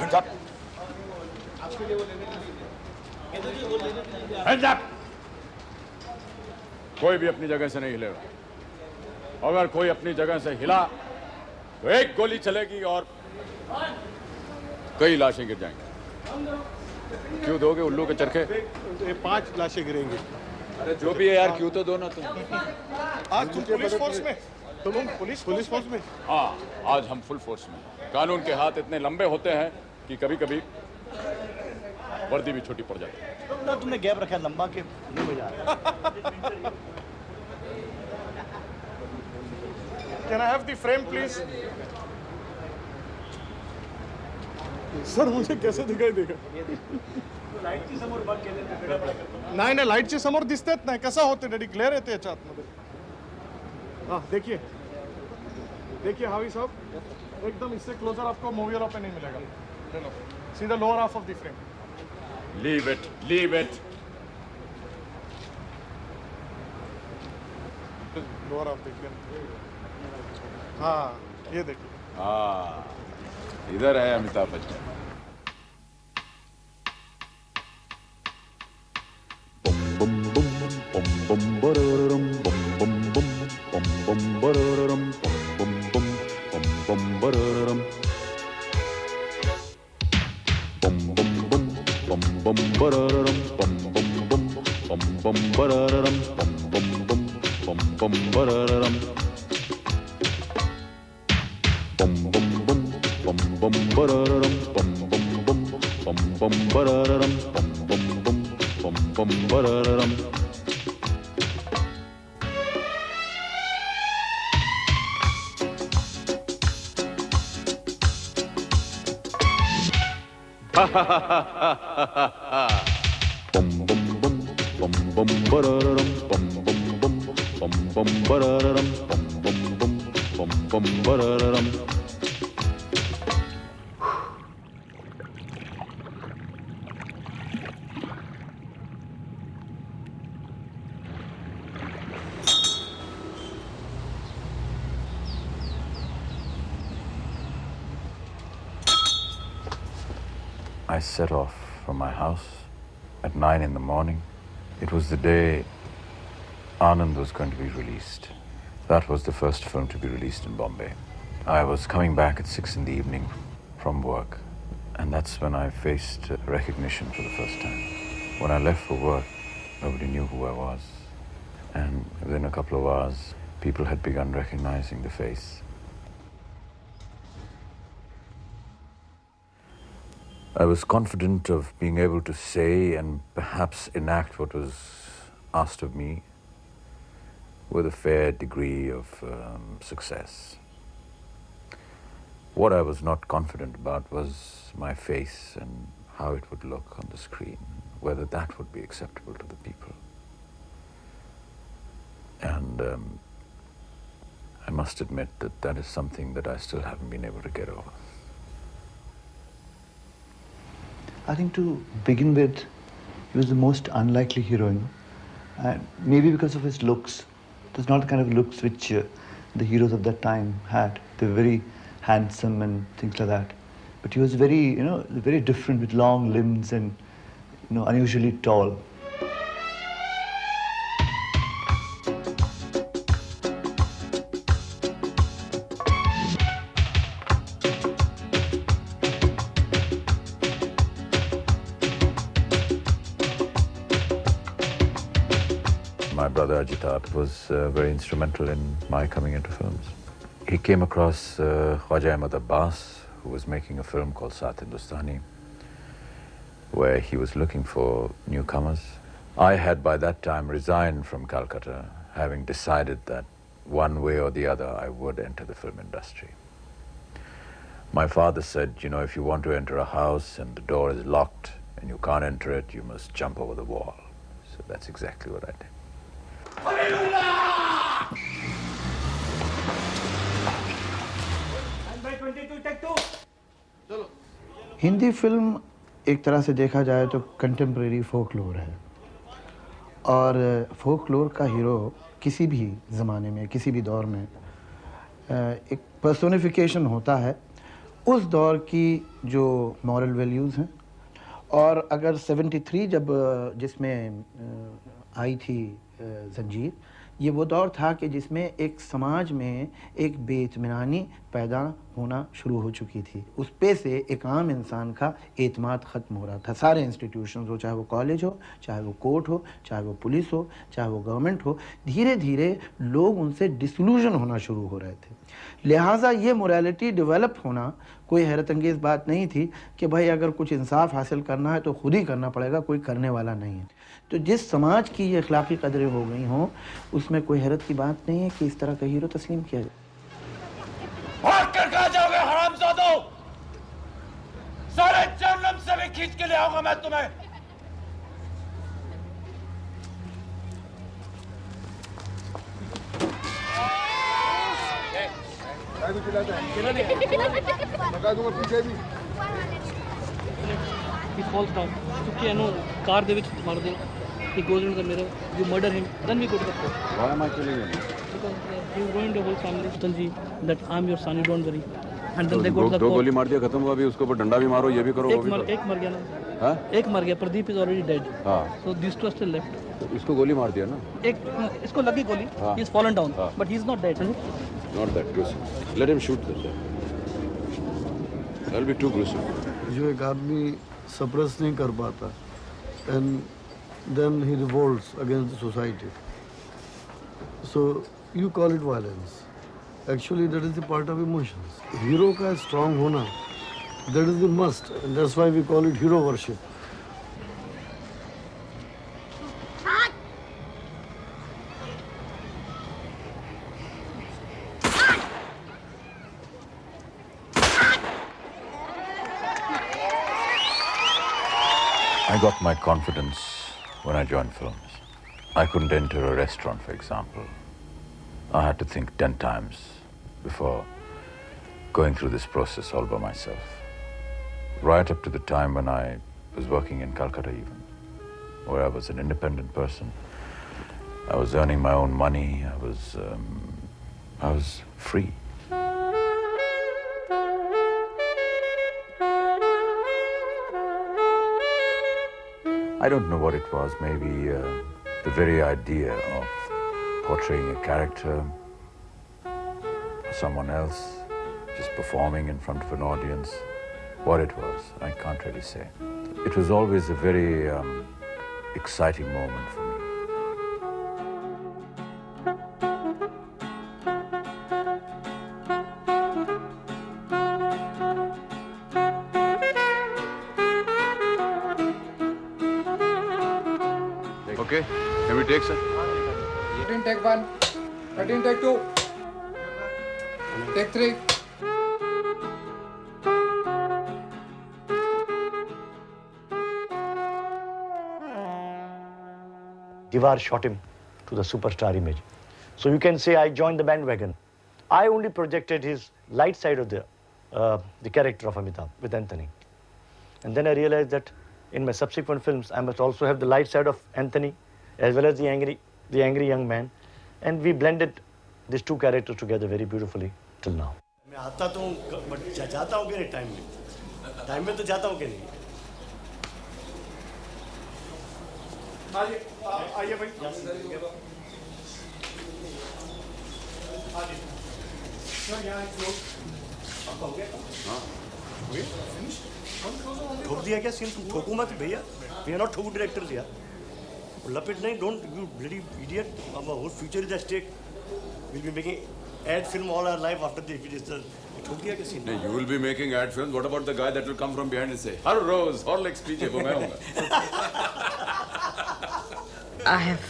Hands up! Hands up! कोई भी अपनी जगह से नहीं हिलेगा। अगर कोई अपनी जगह से हिला तो एक गोली चलेगी और कई लाशें गिर जाएंगी। क्यों दोगे उल्लू के चरखे? 5 लाशें गिरेंगी। अरे जो भी है यार, क्यों तो दो ना तुम। आज तुम पुलिस फोर्स में, तुम पुलिस फोर्स में। हाँ, आज हम फुल फोर्स में। कानून के हाथ इतने लंबे होते हैं कि कभी कभी वर्दी भी छोटी पड़ जाती है। तुमने गैप रखा लंबा के नहीं हो जा रहा। Can I have the frame, please? Sir मुझे कैसे दिखाई देगा? लाईटची समोर बघ केले नाही लाईटचे समोर दिसतेच नाही. कसा होते डॅडी ग्लेअर येते याच्या आतमध्ये. हाँ देखिए हावी साहब एकदम इससे क्लोजर आपको मूवियर पे नहीं मिलेगा. ले लो. See the lower half of the frame. Leave it, leave it. Lower half देखिए. हाँ ये देखिए. हाँ, इधर है Amitabh Bachchan. I set off from my house at 9 in the morning. It was the day Anand was going to be released. That was the first film to be released in Bombay. I was coming back at 6 in the evening from work, and that's when I faced recognition for the first time. When I left for work, nobody knew who I was. And within a couple of hours, people had begun recognizing the face. I was confident of being able to say and perhaps enact what was asked of me with a fair degree of success. What I was not confident about was my face and how it would look on the screen, whether that would be acceptable to the people. And I must admit that that is something that I still haven't been able to get over. I think to begin with, he was the most unlikely hero, and maybe because of his looks. It was not the kind of looks which the heroes of that time had. They were very handsome and things like that. But he was very, very different with long limbs and, unusually tall. My brother Ajitabh was very instrumental in my coming into films. He came across Khwaja Ahmad Abbas, who was making a film called Saath Hindustani, where he was looking for newcomers. I had by that time resigned from Calcutta, having decided that one way or the other I would enter the film industry. My father said, if you want to enter a house and the door is locked and you can't enter it, you must jump over the wall. So that's exactly what I did. Hindi film एक तरह से देखा जाए तो contemporary folklore है, और folklore का hero किसी भी ज़माने में, किसी भी दौर में एक पर्सोनिफिकेशन होता है उस दौर की जो मॉरल वैल्यूज़ हैं, और अगर 73 जब जिसमें आई थी जंजीर, ये वो दौर था कि जिसमें एक समाज में एक बेइत्मीनानी पैदा होना शुरू हो चुकी थी। उस पे से एक आम इंसान का एतमाद ख़त्म हो रहा था। सारे इंस्टीट्यूशंस हो, चाहे वो कॉलेज हो, चाहे वो कोर्ट हो, चाहे वो पुलिस हो, चाहे वो गवर्नमेंट हो, धीरे धीरे लोग उनसे डिसल्यूजन होना शुरू हो रहे थे। लिहाजा ये मोरालिटी डेवलप होना कोई हैरत अंगेज़ बात नहीं थी कि भाई अगर कुछ इंसाफ हासिल करना है तो खुद ही करना पड़ेगा, कोई करने वाला नहीं है। तो जिस समाज की ये अखलाकी कदरें हो गई हों, उसमें कोई हैरत की बात नहीं है कि इस तरह का हीरो तस्लीम किया जाए। भाग कर कहाँ जाओगे हरामजादों? सारे जहन्नम से भी खींच के ले आऊंगा मैं तुम्हें। He falls down. It's okay, I know. Car ਦੇ ਵਿੱਚ ਮਾਰ ਦੇ. He goes into the mirror. You murder him. Then we go to the court. Why am I killing him? Because he ruined your whole family. Sultanji, that I'm your son. You don't worry. And then they go to the दो court. गोली मार दिया, खत्म हुआ। भी उसके ऊपर डंडा भी मारो, ये भी करो, वो भी करो। एक मर गया ना. हाँ? एक मर गया. Pradeep is already dead. हाँ। So these two are still left. तो इसको गोली मार दिया ना? एक इसको लगी गोली. हाँ। He's fallen down. हाँ। But he's not dead. Not that gruesome. Let him shoot them. That'll be too gruesome. जो एक आदमी सप्रेस नहीं कर पाता and then he revolts against the society. So you call it violence. Actually that is the part of emotions. Hero का strong होना, that is the must, and that's why we call it hero worship. I got my confidence when I joined films. I couldn't enter a restaurant, for example. I had to think 10 times before going through this process all by myself. Right up to the time when I was working in Calcutta even, where I was an independent person. I was earning my own money. I was free. I don't know what it was, maybe the very idea of portraying a character or someone else, just performing in front of an audience. What it was, I can't really say. It was always a very exciting moment for me. Okay, can we take, sir? 13 take 1, 13 take 2, take 3. Diwar shot him to the superstar image. So you can say I joined the bandwagon. I only projected his light side of the character of Amitabh with Anthony. And then I realized that in my subsequent films, I must also have the light side of Anthony as well as the angry young man. And we blended these two characters together very beautifully till now. मैं आता तो हूँ, but जाता हूँ कि नहीं time में तो जाता हूँ कि नहीं। आइए भाई। सर यहाँ एक लोग आपका हो गया? हाँ। ठोक दिया क्या सीन? तुम ठोकू मत भैया। We are not ठोकू डायरेक्टर्स यार। लपेट नहीं, don't you bloody idiot. Our whole future is at stake. We'll be making ad film all our life after the it is done. ठोक दिया क्या scene? No, you will be making ad films. What about the guy that will come from behind and say, "Har Rose, Horlicks पीजिए, वो मैं हूँगा." I have